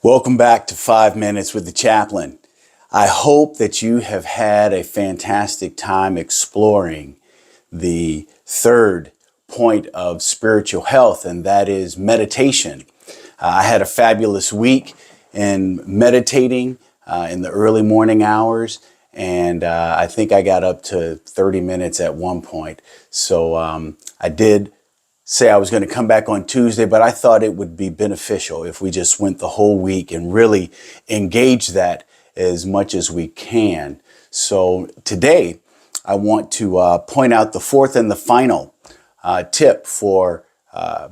Welcome back to 5 Minutes with the Chaplain. I hope that you have had a fantastic time exploring the third point of spiritual health, and that is meditation. I had a fabulous week in meditating in the early morning hours, and I think I got up to 30 minutes at one point. So I did say I was going to come back on Tuesday, but I thought it would be beneficial if we just went the whole week and really engage that as much as we can. So today, I want to point out the fourth and the final tip for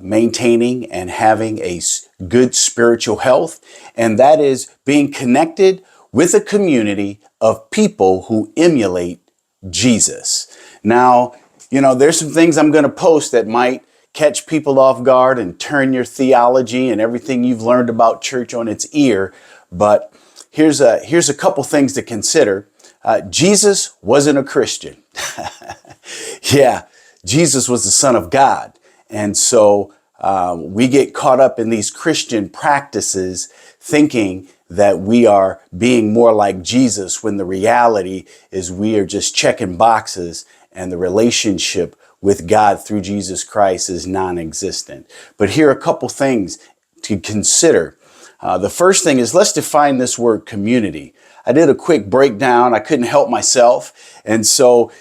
maintaining and having a good spiritual health, and that is being connected with a community of people who emulate Jesus. Now, there's some things I'm going to post that might catch people off guard and turn your theology and everything you've learned about church on its ear. But here's a couple things to consider. Jesus wasn't a Christian. Yeah, Jesus was the Son of God. And so we get caught up in these Christian practices thinking that we are being more like Jesus, when the reality is we are just checking boxes and the relationship with God through Jesus Christ is non-existent. But here are a couple things to consider. The first thing is, let's define this word community. I did a quick breakdown. I couldn't help myself. And so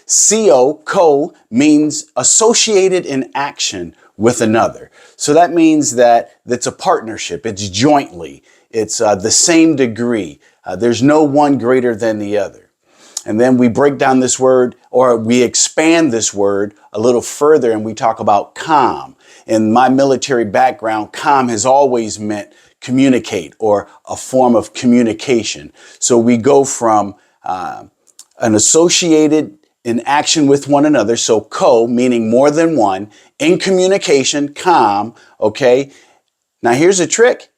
co means associated in action with another. So that means that it's a partnership. It's jointly. It's the same degree. There's no one greater than the other. And then we break down this word, or we expand this word a little further, and we talk about comm. In my military background, comm has always meant communicate, or a form of communication. So we go from an associated in action with one another, so meaning more than one, in communication, comm, okay? Now here's a trick.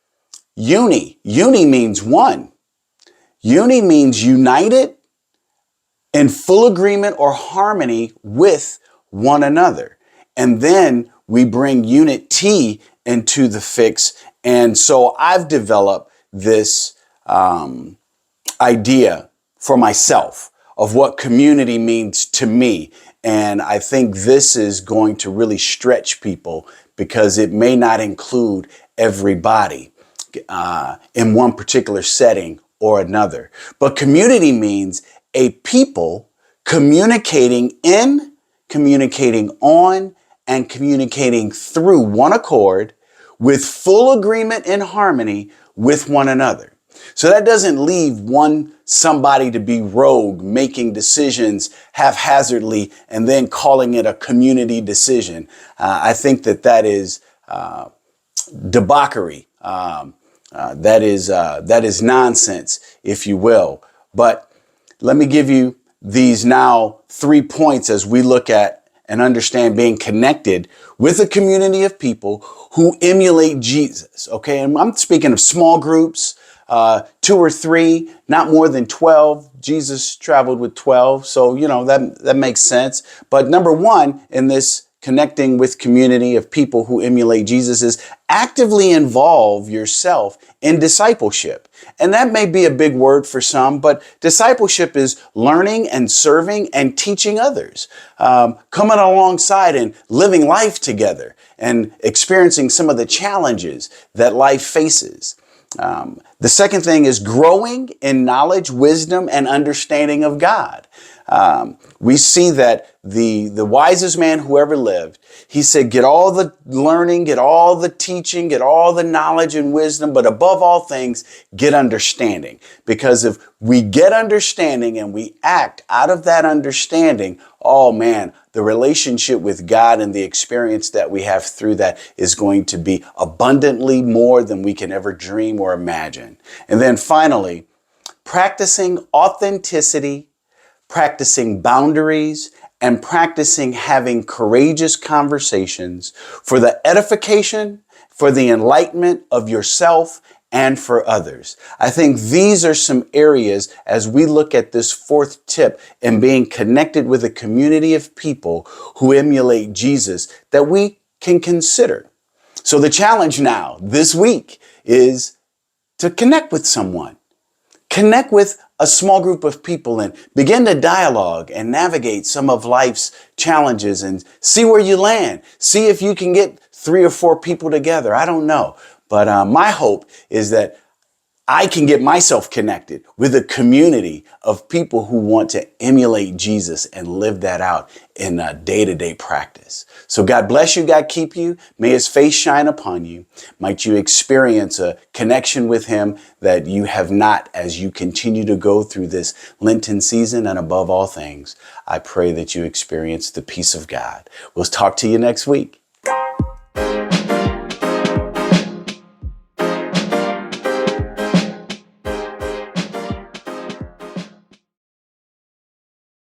Uni means one. Uni means united, in full agreement or harmony with one another. And then we bring unit T into the fix. And so I've developed this idea for myself of what community means to me. And I think this is going to really stretch people, because it may not include everybody in one particular setting or another. But community means a people communicating in, communicating on, and communicating through one accord, with full agreement and harmony with one another. So that doesn't leave somebody to be rogue, making decisions haphazardly and then calling it a community decision. I think that is debauchery. That is nonsense, if you will. But let me give you these now 3 points as we look at and understand being connected with a community of people who emulate Jesus. Okay, and I'm speaking of small groups, 2 or 3, not more than 12. Jesus traveled with 12, so that makes sense. But number one in this connecting with community of people who emulate Jesus is actively involve yourself in discipleship. And that may be a big word for some, but discipleship is learning and serving and teaching others, coming alongside and living life together and experiencing some of the challenges that life faces. The second thing is growing in knowledge, wisdom, and understanding of God. We see that the wisest man who ever lived, he said, get all the learning, get all the teaching, get all the knowledge and wisdom, but above all things, get understanding. Because if we get understanding and we act out of that understanding, oh man, the relationship with God and the experience that we have through that is going to be abundantly more than we can ever dream or imagine. And then finally, practicing authenticity, practicing boundaries, and practicing having courageous conversations for the edification, for the enlightenment of yourself and for others. I think these are some areas as we look at this fourth tip and being connected with a community of people who emulate Jesus that we can consider. So the challenge now this week is to connect with someone. Connect with a small group of people and begin to dialogue and navigate some of life's challenges and see where you land. See if you can get 3 or 4 people together. I don't know. But my hope is that I can get myself connected with a community of people who want to emulate Jesus and live that out in a day-to-day practice. So God bless you, God keep you. May his face shine upon you. Might you experience a connection with him that you have not as you continue to go through this Lenten season. And above all things, I pray that you experience the peace of God. We'll talk to you next week.